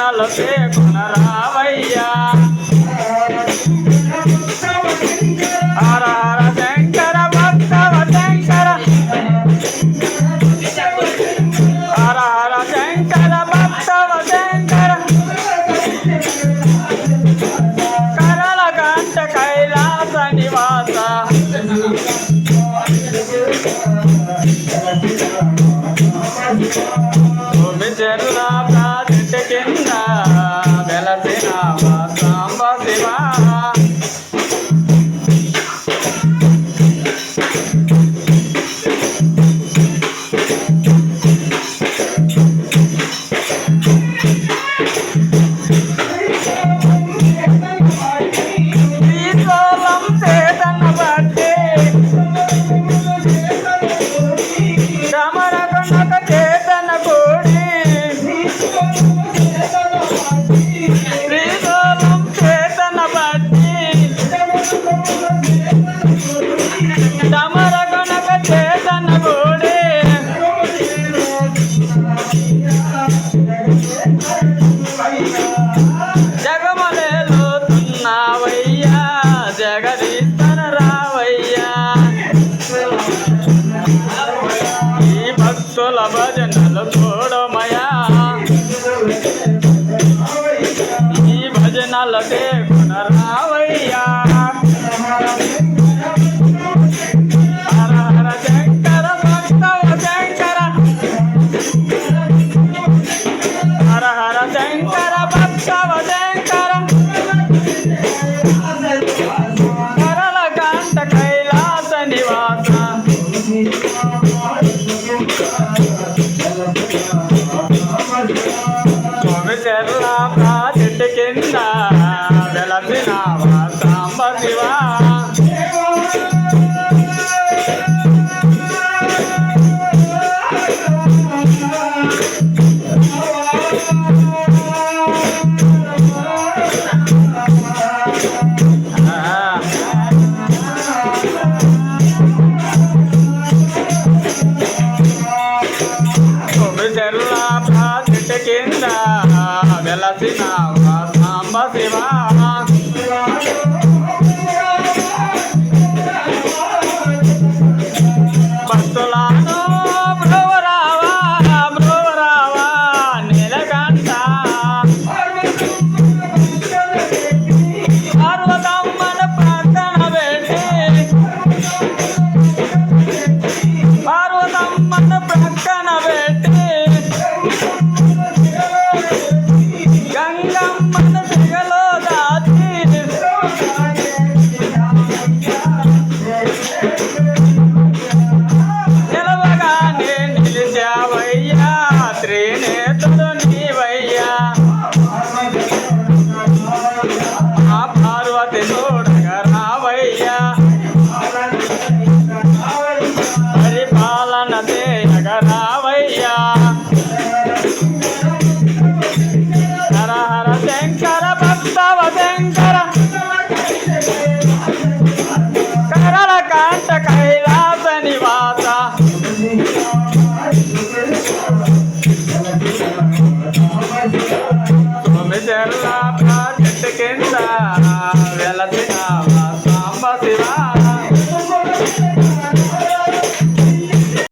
భజనలు చేకొనరావయ్యా హర హర శంకర భక్తవ శంకర హర హర శంకర భక్తవ శంకర కరళ కంఠ కైలాస నివాస చెర్ల ప్రాజెక్ట్ కింద వెలసినావా సాంబ శివ శ్రీశూలం చేతన బట్టి సమరగణక చేతన కూడి శ్రీశూలం చేతన బట్టి సమరగణక చేతన కూడి జగమలేలుతున్నావయ్యా జగదీశ్వర రావయ్యా ఈ భక్తుల భజనలు చూడమయా ఈ భజనలు చేకొనరావయ్యా హర హర శంకర భక్తవ శంకర హర హర శంకర భక్తవ శంకర కరళ కంఠ కైలాస నివాస చెర్ల ప్రాజెక్ట్ కింద వెలసినావా సాంబ శివ చెర్ల ప్రాజెక్ట్ కింద వెలసినావా సాంబ శివ భక్తులను బ్రోవరావా బ్రోవరావా నీలకంఠ పార్వతమ్మను ప్రక్కన పెట్టి పార్వతమ్మను ప్రక్కన పెట్టి గంగమ్మను సిగలో దాచి నిలవగానే నిలిచావయ్యా త్రినేత్రుడు నీవయ్యా ఆ పార్వతి చూడగా రావయ్యా పరిపాలన చేయగా రావయ్యా హర హర శంకర భక్తవ శంకర కరళ కంఠ కైలాస నివాస చెర్ల ప్రాజెక్ట్ కింద